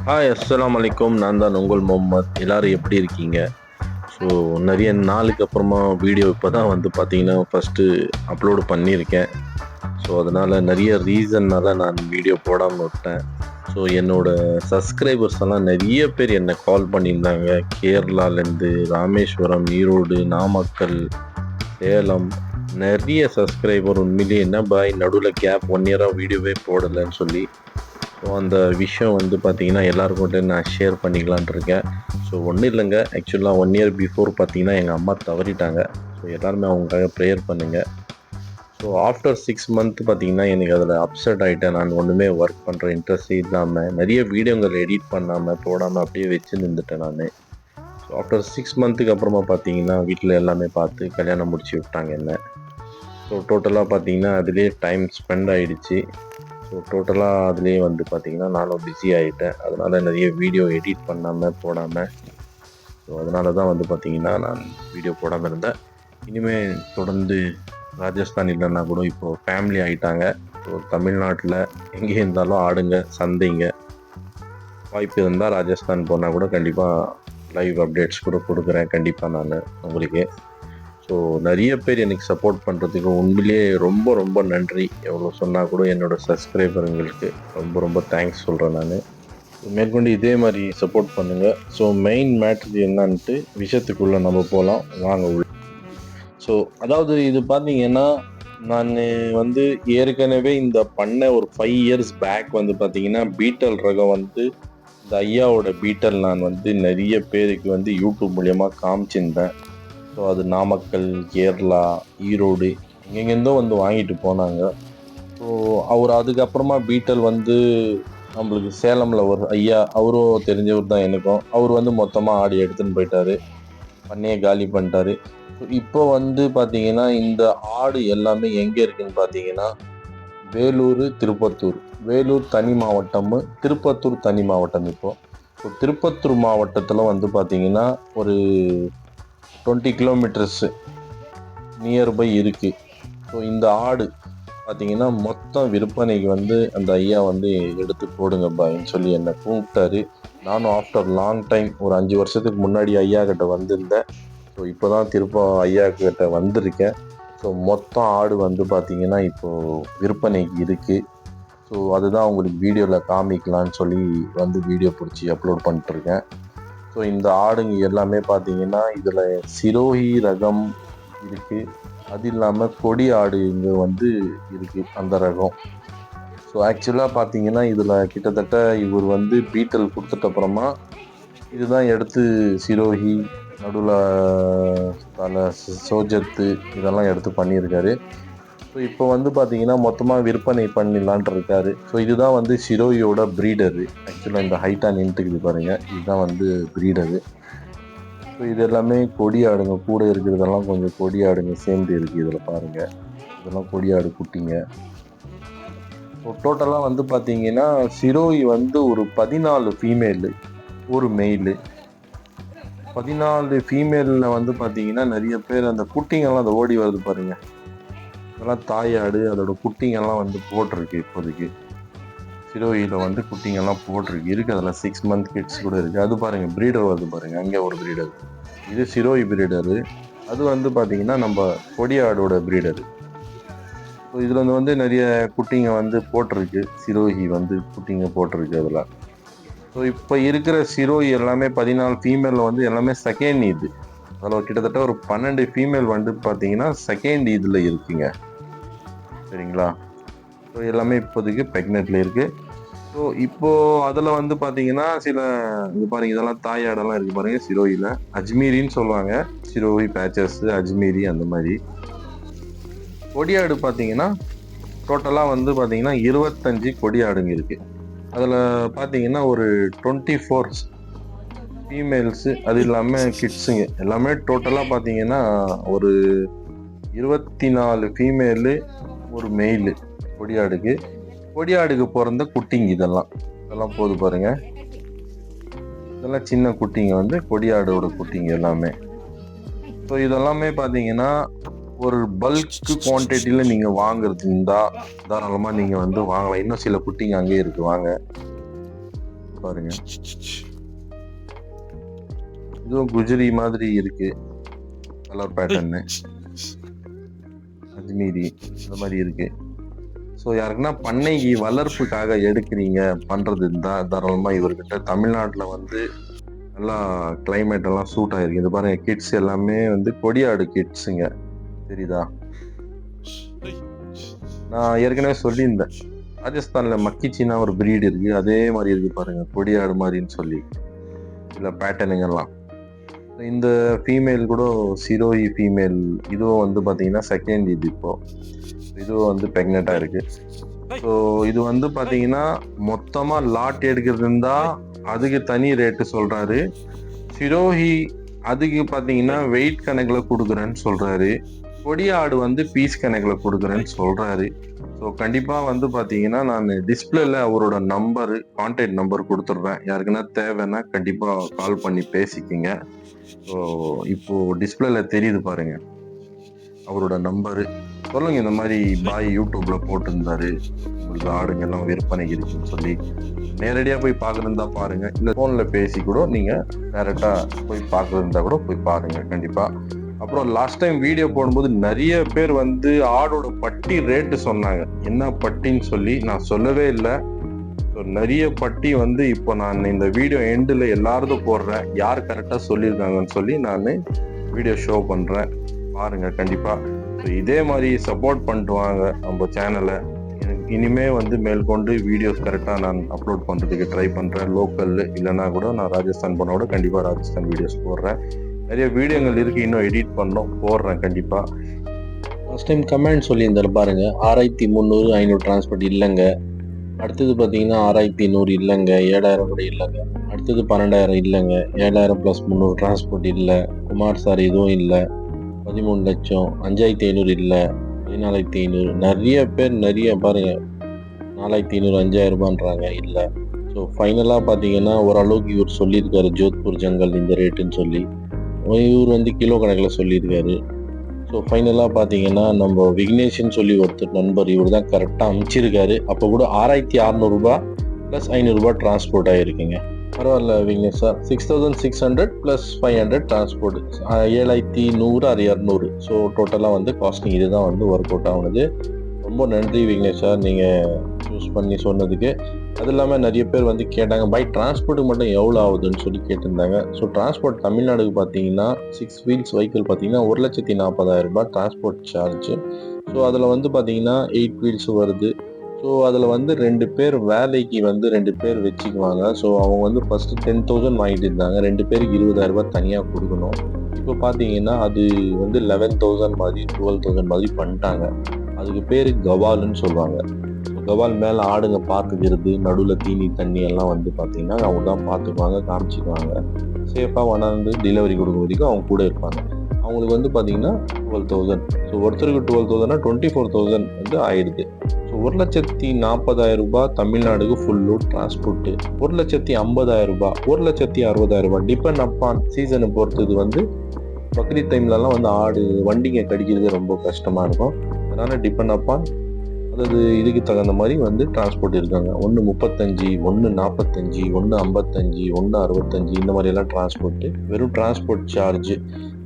Hi அஸ்ஸலாமு அலைக்கும். நான் தான் உங்கள் முகம்மது. எல்லாரும் எப்படி இருக்கீங்க? ஸோ நிறைய நாளுக்கு அப்புறமா வீடியோ இப்போ தான் வந்து பார்த்தீங்கன்னா ஃபஸ்ட்டு அப்லோடு பண்ணியிருக்கேன். ஸோ அதனால் நிறைய ரீசன்னால் நான் வீடியோ போடாமல் விட்டேன். ஸோ என்னோட சப்ஸ்கிரைபர்ஸ் எல்லாம் நிறைய பேர் என்னை கால் பண்ணியிருந்தாங்க. கேரளாலேருந்து, ராமேஸ்வரம், ஈரோடு, நாமக்கல், சேலம் நிறைய சப்ஸ்கிரைபர் உண்மையிலேயே என்ன பாய் நடுவில் கேப் 1 இயராக வீடியோவே போடலைன்னு சொல்லி. ஸோ அந்த விஷயம் வந்து பார்த்தீங்கன்னா எல்லாருக்கிட்ட நான் ஷேர் பண்ணிக்கலான்ட்டு இருக்கேன். ஸோ ஒன்றும் இல்லைங்க, ஆக்சுவலாக 1 இயர் பிஃபோர் பார்த்தீங்கன்னா எங்கள் அம்மா தவறிட்டாங்க. ஸோ எல்லாருமே அவங்களுக்காக ப்ரேயர் பண்ணுங்கள். ஸோ ஆஃப்டர் 6 மந்த் பார்த்தீங்கன்னா எனக்கு அதில் அப்செட் ஆகிட்டேன். நான் ஒன்றுமே ஒர்க் பண்ணுற இன்ட்ரெஸ்ட் இல்லாமல் நிறைய வீடியோங்கள் எடிட் பண்ணாமல் போடாமல் அப்படியே வச்சு நின்றுட்டேன் நான். ஸோ ஆஃப்டர் 6 மந்த்துக்கு அப்புறமா பார்த்தீங்கன்னா வீட்டில் எல்லாமே பார்த்து கல்யாணம் முடிச்சு விட்டாங்க என்ன. ஸோ டோட்டலாக பார்த்தீங்கன்னா அதுலேயே டைம் ஸ்பெண்ட் ஆகிடுச்சு. ஸோ டோட்டலாக அதுலேயே வந்து பார்த்திங்கன்னா நானும் பிஸி ஆகிட்டேன். அதனால் நிறைய வீடியோ எடிட் பண்ணாமல் போடாமல். ஸோ அதனால தான் வந்து பார்த்திங்கன்னா நான் வீடியோ போடாமல் இருந்தேன். இனிமேல் தொடர்ந்து ராஜஸ்தான் இல்லைன்னா கூட இப்போது ஃபேமிலி ஆகிட்டாங்க. ஸோ தமிழ்நாட்டில் எங்கே இருந்தாலும் ஆடுங்க, சந்தைங்க, வாய்ப்பு இருந்தால் ராஜஸ்தான் போனால் கூட கண்டிப்பாக லைவ் அப்டேட்ஸ் கூட கொடுக்குறேன் கண்டிப்பாக நான் உங்களுக்கு. ஸோ நிறைய பேர் எனக்கு சப்போர்ட் பண்ணுறதுக்கு உண்மையிலேயே ரொம்ப ரொம்ப நன்றி. எவ்வளோ சொன்னால் கூட என்னோடய சப்ஸ்கிரைபருங்களுக்கு ரொம்ப ரொம்ப தேங்க்ஸ் சொல்கிறேன் நான். மேற்கொண்டு இதே மாதிரி சப்போர்ட் பண்ணுங்கள். ஸோ மெயின் மேட்ரு என்னன்ட்டு விஷயத்துக்குள்ளே நம்ம போகலாம் வாங்க உள்ள. ஸோ அதாவது இது பார்த்தீங்கன்னா நான் வந்து ஏற்கனவே இந்த பண்ண ஒரு 5 இயர்ஸ் பேக் வந்து பார்த்தீங்கன்னா பீட்டல் ரகம் வந்து இந்த ஐயாவோட பீட்டல் நான் வந்து நிறைய பேருக்கு வந்து யூடியூப் மூலியமாக காமிச்சிருந்தேன். ஸோ அது நாமக்கல், கேரளா, ஈரோடு எங்கெங்கேருந்தோ வந்து வாங்கிட்டு போனாங்க. ஸோ அவர் அதுக்கப்புறமா பீட்டல் வந்து நம்மளுக்கு சேலமில் ஒரு ஐயா, அவரும் தெரிஞ்சவர் தான் எனக்கும். அவர் வந்து மொத்தமாக ஆடி எடுத்துன்னு போயிட்டார், பண்ணையே காலி பண்ணிட்டாரு. ஸோ இப்போ வந்து பார்த்தீங்கன்னா இந்த ஆடு எல்லாமே எங்கே இருக்குதுன்னு பார்த்தீங்கன்னா வேலூர், திருப்பத்தூர். வேலூர் தனி மாவட்டம், திருப்பத்தூர் தனி மாவட்டம். இப்போது ஸோ திருப்பத்தூர் மாவட்டத்தில் வந்து பார்த்தீங்கன்னா ஒரு 20 கிலோமீட்டர்ஸு நியர்பை இருக்குது. ஸோ இந்த ஆடு பார்த்தீங்கன்னா மொத்தம் விற்பனைக்கு வந்து அந்த ஐயா வந்து எடுத்து போடுங்க பாயின்னு சொல்லி என்னை கூப்பிட்டாரு. நானும் ஆஃப்டர் லாங் டைம் ஒரு 5 வருஷத்துக்கு முன்னாடி ஐயா கிட்ட வந்திருந்தேன். ஸோ இப்போ தான் திரும்ப ஐயா கிட்ட வந்திருக்கேன். ஸோ மொத்தம் ஆடு வந்து பார்த்திங்கன்னா இப்போது விற்பனைக்கு இருக்குது. ஸோ அதுதான் உங்களுக்கு வீடியோவில் காமிக்கலான்னு சொல்லி வந்து வீடியோ பிடிச்சி அப்லோட் பண்ணிட்டுருக்கேன். ஸோ இந்த ஆடுங்க எல்லாமே பார்த்தீங்கன்னா இதில் சிரோஹி ரகம் இருக்குது. அது இல்லாமல் கொடி ஆடு இங்கே வந்து இருக்குது அந்த ரகம். ஸோ ஆக்சுவலாக பார்த்தீங்கன்னா இதில் கிட்டத்தட்ட இவர் வந்து பீட்டல் கொடுத்துட்டப்புறமா இதுதான் எடுத்து சிரோஹி, நடுவில் தலை சோஜத்து இதெல்லாம் எடுத்து பண்ணியிருக்காரு. ஸோ இப்போ வந்து பார்த்தீங்கன்னா மொத்தமாக விற்பனை பண்ணிடலான்ட்டு இருக்காரு. ஸோ இதுதான் வந்து சிரோயோட ப்ரீடரு. ஆக்சுவலாக இந்த ஹைட்டாக நின்றுக்குது பாருங்கள், இதுதான் வந்து ப்ரீடரு. ஸோ இது எல்லாமே கொடி ஆடுங்க, கூட இருக்கிறதெல்லாம் கொஞ்சம் கொடி ஆடுங்க சேர்ந்து இருக்குது இதில் பாருங்கள். இதெல்லாம் கொடி ஆடு குட்டிங்க. ஸோ டோட்டலாக வந்து பார்த்தீங்கன்னா சிரோயி வந்து ஒரு 14 ஃபீமேலு, ஒரு மெயிலு. 14 ஃபீமேலில் வந்து பார்த்தீங்கன்னா நிறைய பேர் அந்த குட்டிங்கெல்லாம் அந்த ஓடி வருது பாருங்கள், அதெல்லாம் தாயாடு. அதோட குட்டிங்கெல்லாம் வந்து போட்டிருக்கு. இப்போதைக்கு சிரோயில் வந்து குட்டிங்கெல்லாம் போட்டிருக்கு இருக்குது. அதில் 6 மந்த் கிட்ஸ் கூட இருக்குது. அது பாருங்கள் ப்ரீடர் வருது பாருங்கள், அங்கே ஒரு ப்ரீடர். இது சிரோய் ப்ரீடரு. அது வந்து பார்த்திங்கன்னா நம்ம கொடியாடோட ப்ரீடரு. ஸோ இதில் வந்து நிறைய குட்டிங்க வந்து போட்டிருக்கு. சிரோஹி வந்து குட்டிங்க போட்டிருக்கு அதில். ஸோ இப்போ இருக்கிற சிரோய் எல்லாமே 14 ஃபீமேலில் வந்து எல்லாமே செகண்ட் இது. அதில் கிட்டத்தட்ட ஒரு 12 ஃபீமேல் வந்து பார்த்தீங்கன்னா செகண்ட் இதில் இருக்குங்க, சரிங்களா. ஸோ எல்லாமே இப்போதைக்கு ப்ரெக்னென்ட்ல இருக்குது. ஸோ இப்போது அதில் வந்து பார்த்தீங்கன்னா சில இது பாருங்கள், இதெல்லாம் தாயாடெல்லாம் இருக்குது பாருங்கள். சிரோயில் அஜ்மீரின்னு சொல்லுவாங்க, சிரோஹி பேச்சஸ், அஜ்மீரி அந்த மாதிரி. கொடியாடு பார்த்தீங்கன்னா டோட்டலாக வந்து பார்த்தீங்கன்னா 25 கொடியாடுங்க இருக்குது. அதில் பார்த்தீங்கன்னா ஒரு 24 ஃபீமேல்ஸு, அது இல்லாமல் கிட்ஸுங்க எல்லாமே டோட்டலாக பார்த்தீங்கன்னா ஒரு 24 ஃபீமேலு, ஒரு மெயிலு கொடியாடுக்கு. கொடியாடுக்கு பிறந்த குட்டிங்க இதெல்லாம் போது பாருங்கள். இதெல்லாம் சின்ன குட்டிங்க வந்து கொடியாடோட குட்டிங்க எல்லாமே. ஸோ இதெல்லாமே பார்த்தீங்கன்னா ஒரு பல்க்கு குவான்டிட்டியில் நீங்கள் வாங்குறது இருந்தால் தாராளமாக நீங்கள் வந்து வாங்கலாம். இன்னும் சில குட்டிங்க அங்கேயே இருக்குது வாங்க. பாருங்க. இதுவும் குஜரி மாதிரி இருக்கு கலர் பேட்டர்னு, அஜ்மீரி இந்த மாதிரி இருக்கு. ஸோ யாருக்குன்னா பண்ணைக்கு வளர்ப்புக்காக எடுக்கிறீங்க பண்றது இருந்தால் தாராளமாக இவர்கிட்ட. தமிழ்நாட்டில் வந்து நல்லா கிளைமேட் எல்லாம் சூட் ஆயிருக்கு. இது பாருங்க, கிட்ஸ் எல்லாமே வந்து கொடியாடு கிட்ஸுங்க, தெரியுதா? நான் ஏற்கனவே சொல்லியிருந்தேன், ராஜஸ்தான்ல மக்கிச்சின்னா ஒரு பிரீடு இருக்கு, அதே மாதிரி இருக்கு பாருங்க, கொடியாடு மாதிரின்னு சொல்லி இதில் பேட்டர்னுங்கெல்லாம். இந்த ஃபீமேல் கூட சிரோஹி ஃபீமேல், இதுவும் வந்து பார்த்தீங்கன்னா செகண்ட் இது. இப்போ இதுவும் வந்து ப்ரெக்னெண்ட்டாக இருக்கு. ஸோ இது வந்து பார்த்தீங்கன்னா மொத்தமாக லாட் எடுக்கிறது இருந்தால் அதுக்கு தனி ரேட்டு சொல்கிறாரு. சிரோஹி அதுக்கு பார்த்தீங்கன்னா வெயிட் கணக்கில் கொடுக்குறேன்னு சொல்கிறாரு. கொடியாடு வந்து பீஸ் கணக்கில் கொடுக்குறேன்னு சொல்கிறாரு. ஸோ கண்டிப்பாக வந்து பார்த்தீங்கன்னா நான் டிஸ்பிளேல அவரோட நம்பரு, கான்டாக்ட் நம்பர் கொடுத்துட்றேன். யாருக்குன்னா தேவைன்னா கண்டிப்பாக கால் பண்ணி பேசிக்கிங்க. ஸோ இப்போது டிஸ்பிளேல தெரியுது பாருங்க அவரோட நம்பரு. சொல்லுங்க, இந்த மாதிரி பாய் யூடியூப்ல போட்டிருந்தாரு, உங்களுக்கு ஆடுங்கெல்லாம் விற்பனைக்கு இருக்குன்னு சொல்லி. நேரடியாக போய் பார்க்குறதா பாருங்க, இல்லை ஃபோனில் பேசி கூட நீங்கள் டேரெக்டாக போய் பார்க்குறதா கூட போய் பாருங்க கண்டிப்பாக. அப்புறம் லாஸ்ட் டைம் வீடியோ போடும்போது நிறைய பேர் வந்து ஆடோட பட்டி ரேட்டு சொன்னாங்க. என்ன பட்டின்னு சொல்லி நான் சொல்லவே இல்லை. ஸோ நிறைய பட்டி வந்து இப்போ நான் இந்த வீடியோ எண்டில் எல்லாருக்கும் போடுறேன், யார் கரெக்டாக சொல்லியிருக்காங்கன்னு சொல்லி நான் வீடியோ ஷோ பண்ணுறேன், பாருங்கள் கண்டிப்பாக. ஸோ இதே மாதிரி சப்போர்ட் பண்ணிட்டு வாங்க நம்ம சேனலை. எனக்கு இனிமே வந்து மேற்கொண்டு வீடியோஸ் கரெக்டாக நான் அப்லோட் பண்ணுறதுக்கு ட்ரை பண்ணுறேன். லோக்கல் இல்லைன்னா கூட நான் ராஜஸ்தான் போனால் கூட கண்டிப்பாக ராஜஸ்தான் வீடியோஸ் போடுறேன். நிறைய வீடியோங்கள் இருக்குது, இன்னும் எடிட் பண்ணோம், போடுறேன் கண்டிப்பாக. ஃபஸ்ட் டைம் கமெண்ட் சொல்லியிருந்தாரு பாருங்க, 6300 500 டிரான்ஸ்போர்ட் இல்லைங்க. அடுத்தது பார்த்தீங்கன்னா 6100 இல்லைங்க, 7000 கூட இல்லைங்க. அடுத்தது 12000 இல்லைங்க, 7000 + 300 டிரான்ஸ்போர்ட் இல்லை. குமார் சார் இதுவும் இல்லை. 13 லட்சம், 5500 இல்லை, 14500. நிறைய பேர் நிறைய பாருங்க 4500 5000 ரூபான்றாங்க இல்லை. ஸோ ஃபைனலாக பார்த்தீங்கன்னா ஓரளவுக்கு இவர் சொல்லியிருக்காரு, ஜோத்பூர் ஜங்கல் இந்த ரேட்டுன்னு சொல்லி. இவர் வந்து கிலோ கணக்கில் சொல்லியிருக்காரு. ஸோ ஃபைனலாக பார்த்தீங்கன்னா நம்ம விக்னேஷ்னு சொல்லி ஒருத்தர் நண்பர், இவர் தான் கரெக்டாக அனுப்பிச்சிருக்காரு. அப்போ கூட 6600 ரூபா + 500 ரூபா டிரான்ஸ்போர்ட் ஆகிருக்குங்க. பரவாயில்ல விக்னேஷ் சார். 6600 + 500 டிரான்ஸ்போர்ட், 7100 அது 200. ஸோ டோட்டலாக வந்து காஸ்டிங் இதுதான் வந்து ஒர்க் அவுட் ஆகுது. ரொம்ப நன்றி விக்னேஷ் சார், நீங்கள் சூஸ் பண்ணி சொன்னதுக்கு. அது இல்லாமல் நிறைய பேர் வந்து கேட்டாங்க, பை டிரான்ஸ்போர்ட்டுக்கு மட்டும் எவ்வளோ ஆகுதுன்னு சொல்லி கேட்டிருந்தாங்க. ஸோ டிரான்ஸ்போர்ட் தமிழ்நாடுக்கு பார்த்தீங்கன்னா 6 வீல்ஸ் வெஹிக்கிள் பார்த்தீங்கன்னா 1,40,000 ரூபாய் டிரான்ஸ்போர்ட் சார்ஜ். ஸோ அதில் வந்து பார்த்தீங்கன்னா 8 வீல்ஸ் வருது. ஸோ அதில் வந்து 2 பேர் வேலைக்கு வந்து 2 பேர் வச்சுக்குவாங்க. ஸோ அவங்க வந்து ஃபஸ்ட்டு 10,000 வாங்கிட்டு இருந்தாங்க, 2 பேருக்கு 20,000 ரூபாய் தனியாக கொடுக்கணும். இப்போ பார்த்தீங்கன்னா அது வந்து 11,000 மாதிரி 12,000 மாதிரி பண்ணிட்டாங்க. அதுக்கு பேர் கவால்னு சொல்லுவாங்க. கவால் மேலே ஆடுங்க பார்த்துக்கிறது, நடுவில் தீனி தண்ணி எல்லாம் வந்து பார்த்தீங்கன்னா அவங்க தான் பார்த்துக்குவாங்க, காமிச்சிக்குவாங்க. சேஃபாக கொண்டாந்து டெலிவரி கொடுக்க வரைக்கும் அவங்க கூட இருப்பாங்க. அவங்களுக்கு வந்து பார்த்தீங்கன்னா 12,000. ஸோ ஒருத்தருக்கு 12,000னா 24,000 வந்து ஆயிடுது. ஸோ 1,40,000 ரூபாய் தமிழ்நாடுக்கு ஃபுல் லோட் டிரான்ஸ்போர்ட்டு. 1,50,000 ரூபாய், 1,60,000 ரூபாய் டிபெண்ட் அப்பான் சீசனை பொறுத்தது. வந்து பக்ரீத் டைம்லலாம் வந்து ஆடு வண்டிங்க கடிக்கிறது ரொம்ப கஷ்டமாக இருக்கும். அதனால் டிபெண்ட் அப்பான் அதாவது இதுக்கு தகுந்த மாதிரி வந்து டிரான்ஸ்போர்ட் இருக்காங்க. 1,35, 1,45, 1,55, 1,65 இந்த மாதிரியெல்லாம் டிரான்ஸ்போர்ட்டு. வெறும் டிரான்ஸ்போர்ட் சார்ஜு.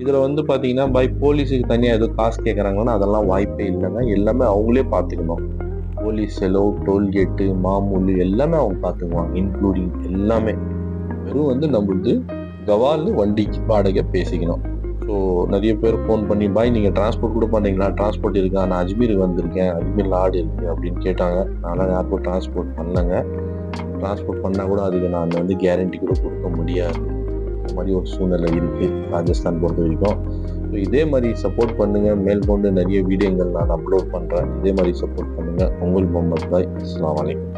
இதில் வந்து பார்த்தீங்கன்னா பை போலீஸுக்கு தனியாக ஏதோ காசு கேட்குறாங்கன்னா அதெல்லாம் வாய்ப்பே இல்லைங்க. எல்லாமே அவங்களே பார்த்துக்கணும். போலீஸ் செலவு, டோல்கேட்டு, மாமூலு எல்லாமே அவங்க பார்த்துக்குவாங்க, இன்க்ளூடிங் எல்லாமே. வெறும் வந்து நம்மளுக்கு கவால் வண்டிக்கு வாடகை பேசிக்கணும். ஸோ நிறைய பேர் ஃபோன் பண்ணி, பாய் நீங்கள் டிரான்ஸ்போர்ட் கூட பண்ணுறீங்களா, டிரான்ஸ்போர்ட் இருக்கா, நான் அஜ்மீருக்கு வந்திருக்கேன், அஜ்மீரில் ஆடு இருக்குது அப்படின்னு கேட்டாங்க. நான்லாம் யாருக்கும் டிரான்ஸ்போர்ட் பண்ணலைங்க. டிரான்ஸ்போர்ட் பண்ணால் கூட அதுக்கு நான் வந்து கேரண்டி கூட கொடுக்க முடியாது. இந்த மாதிரி ஒரு சூழ்நிலை இருக்குது ராஜஸ்தான் பொறுத்த வரைக்கும். ஸோ இதே மாதிரி சப்போர்ட் பண்ணுங்கள். மேற்கொண்டு நிறைய வீடியோங்கள் நான் அப்லோட் பண்ணுறேன். இதே மாதிரி சப்போர்ட் பண்ணுங்கள். உங்கள் முகமது பாய். அஸ்ஸலாமு அலைக்கும்.